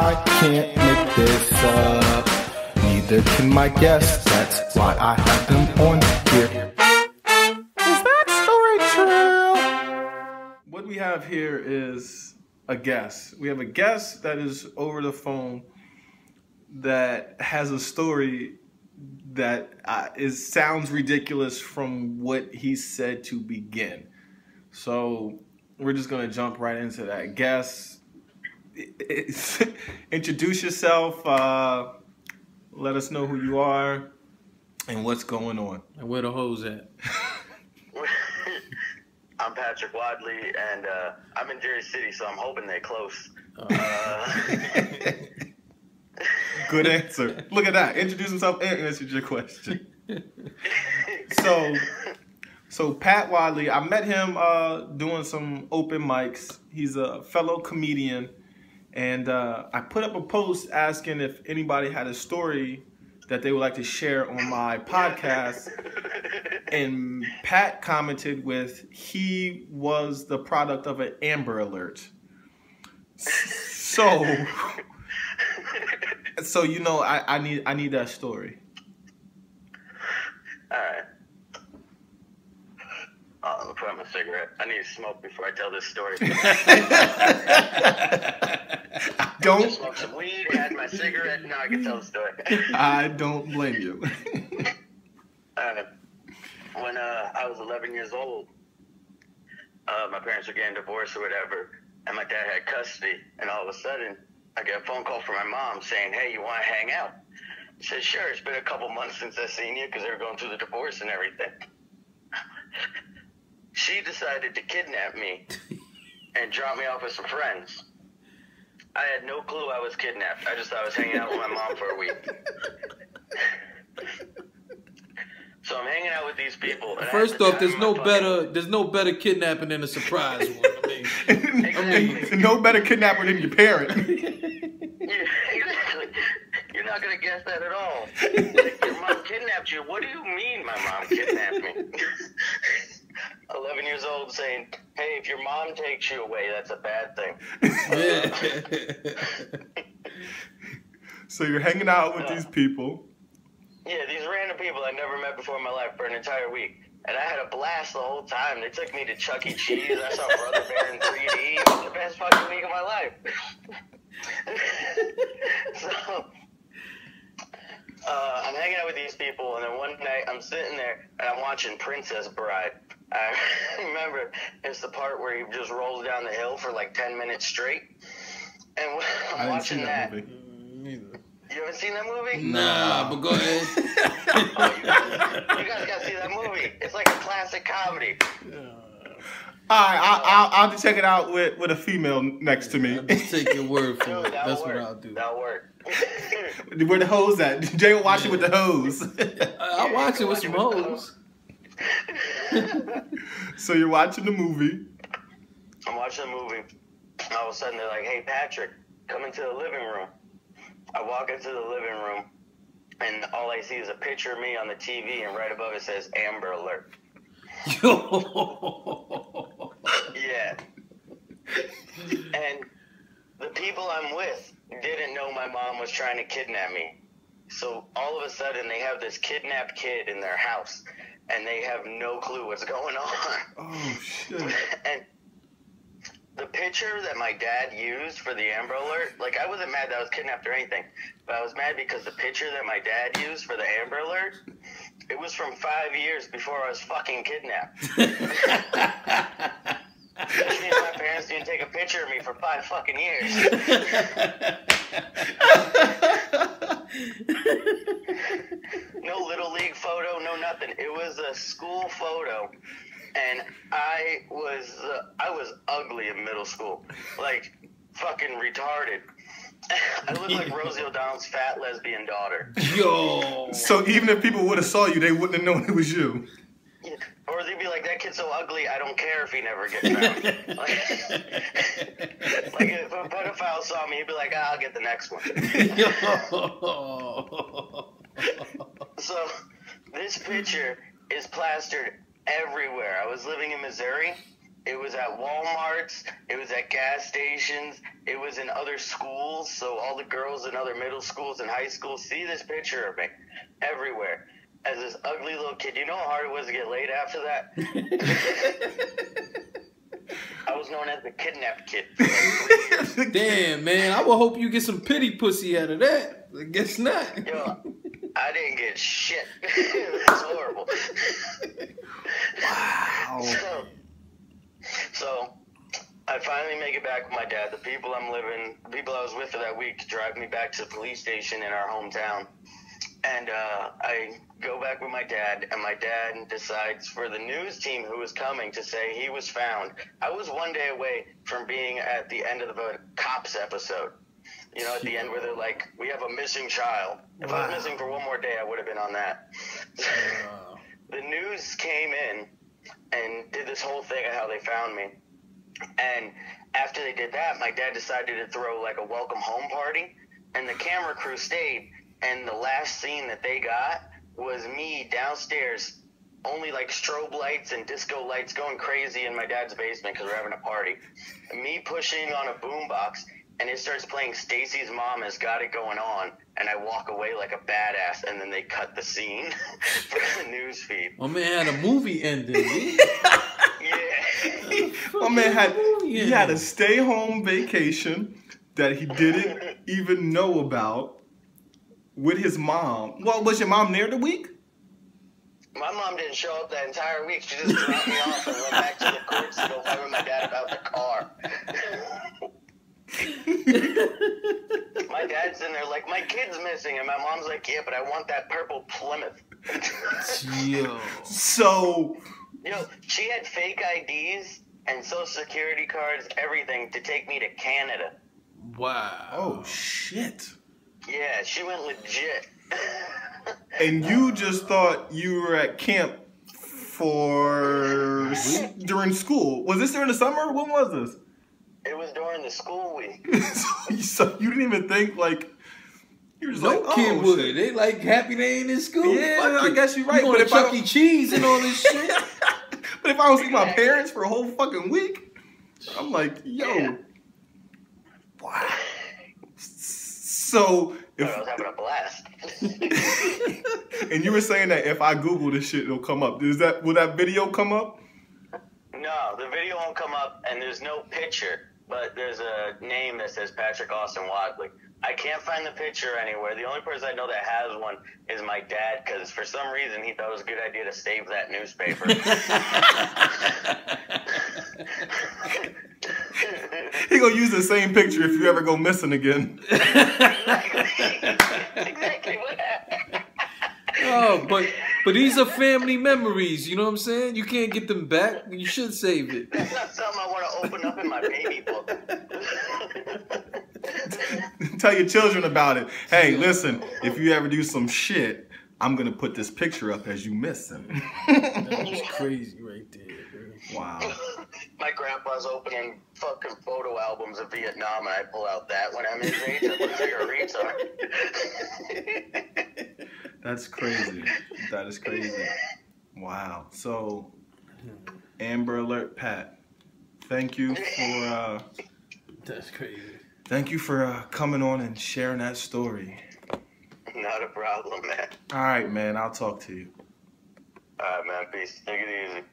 I can't make this up. Neither can my guests. That's why I have them on here. Is that story true? What we have here is a guest. We have a guest that is over the phone that has a story that sounds ridiculous from what he said to begin. So we're just gonna jump right into that. Guess, introduce yourself. Let us know who you are and what's going on. And where the hoes at? I'm Patrick Wadley, and I'm in Jersey City, so I'm hoping they're close. Good answer. Look at that. Introduce himself and answered your question. So Pat Wadley, I met him doing some open mics. He's a fellow comedian, and I put up a post asking if anybody had a story that they would like to share on my podcast. And Pat commented with, he was the product of an Amber Alert. So you know, I need that story. All right. Let me put on my cigarette. I need to smoke before I tell this story. Don't smoke some weed, had my cigarette, now I can tell the story. I don't blame you. When I was 11 years old, my parents were getting divorced or whatever, and my dad had custody, and all of a sudden, I get a phone call from my mom saying, "Hey, you want to hang out?" I said, "Sure, it's been a couple months since I've seen you," because they were going through the divorce and everything. She decided to kidnap me and drop me off with some friends. I had no clue I was kidnapped. I just thought I was hanging out with my mom for a week. So I'm hanging out with these people. And first off, there's no better kidnapping than a surprise one. Exactly. No better kidnapper than your parent. Yeah, exactly. You're not gonna guess that at all. Like, your mom kidnapped you. What do you mean my mom kidnapped me? 11 years old saying, "Hey, if your mom takes you away, that's a bad thing." So you're hanging out with these people. Yeah, these random people I never met before in my life for an entire week. And I had a blast the whole time. They took me to Chuck E. Cheese. I saw Brother Bear in 3D. It was the best fucking week of my life. So, I'm hanging out with these people, and then one night I'm sitting there, and I'm watching Princess Bride. I remember it's the part where he just rolls down the hill for like 10 minutes straight. And I'm watching that. Movie. Neither. You haven't seen that movie? Nah, but go ahead. Oh, you guys gotta see that movie. It's like a classic comedy. Alright, I'll just check it out with a female next to me. I'll just take your word for it. That'll That's work. what I'll do. That'll work. Where the hose at? Jay will watch it with the hose. I'll watch it with some hoes. So you're watching the movie. I'm watching the movie. All of a sudden, they're like, "Hey, Patrick, come into the living room." I walk into the living room, and all I see is a picture of me on the TV, and right above it says Amber Alert. Yeah. And the people I'm with didn't know my mom was trying to kidnap me. So all of a sudden, they have this kidnapped kid in their house, and they have no clue what's going on. Oh, shit. And the picture that my dad used for the Amber Alert, like, I wasn't mad that I was kidnapped or anything, but I was mad because the picture that my dad used for the Amber Alert, it was from 5 years before I was fucking kidnapped. Which means my parents didn't take a picture of me for 5 fucking years. No Little League photo, no nothing. It was a school photo. And I was ugly in middle school, like fucking retarded. I looked like Rosie O'Donnell's fat lesbian daughter. Yo. So even if people would have saw you, they wouldn't have known it was you. Yeah. Or they'd be like, "That kid's so ugly, I don't care if he never gets found." Like if a pedophile saw me, he'd be like, "I'll get the next one." So this picture is plastered everywhere. I was living in Missouri, It was at Walmarts. It was at gas stations. It was in other schools. So all the girls in other middle schools and high schools see this picture of me everywhere as this ugly little kid. You know how hard it was to get laid after that? I was known as the kidnapped kid for like 3 years. Damn, man. I would hope you get some pity pussy out of that. I guess not. Yo, I didn't get shit. It was horrible. Wow. So I finally make it back with my dad. The people I was with for that week drive me back to the police station in our hometown. And I go back with my dad, and my dad decides for the news team who was coming to say he was found. I was 1 day away from being at the end of the Cops episode. You know, at the end where they're like, we have a missing child. If I was missing for one more day, I would have been on that. The news came in and did this whole thing of how they found me. And after they did that, my dad decided to throw like a welcome home party, and the camera crew stayed. And the last scene that they got was me downstairs, only like strobe lights and disco lights going crazy in my dad's basement because we're having a party. And me pushing on a boombox, and it starts playing Stacy's Mom Has Got It Going On, and I walk away like a badass, and then they cut the scene for the news feed. My man had a movie ending. Yeah. My man had a stay-home vacation that he didn't even know about with his mom. Well, was your mom there the week? My mom didn't show up that entire week. She just dropped me off and went back to the courts to go fight with my dad about the car. My dad's in there like, my kid's missing, and my mom's like, yeah, but I want that purple Plymouth. Yo. So, yo, she had fake IDs and social security cards, everything, to take me to Canada. Wow. oh shit. Yeah, she went legit. And you just thought you were at camp during school. Was this during the summer? When was this? It was during the school week. So you didn't even think like you were just No like, kid oh, would. shit. They like happy they ain't in school. Yeah, Fuck I it. guess you're right. You But going if to Chuck E. Cheese and all this shit. But if I don't see my parents for a whole fucking week, I'm like, yo, Yeah. wow. So I was having a blast. and you were saying that if I Google this shit, it'll come up. Will that video come up? No, the video won't come up, and there's no picture, but there's a name that says Patrick Austin Wadley. I can't find the picture anywhere. The only person I know that has one is my dad, because for some reason he thought it was a good idea to save that newspaper. He gonna use the same picture if you ever go missing again. Exactly what happened. Oh, but these are family memories. You know what I'm saying? You can't get them back. You should save it. That's not something I want to open up in my baby book. Tell your children about it. Hey, listen, if you ever do some shit, I'm gonna put this picture up as you missing. That's crazy right there, bro. Wow. My grandpa's opening fucking photo albums of Vietnam, and I pull out that when I'm his age. I look like a retard. That's crazy. That is crazy. Wow. So, Amber Alert Pat, thank you for That's crazy. thank you for coming on and sharing that story. Not a problem, man. All right, man. I'll talk to you. All right, man. Peace. Take it easy.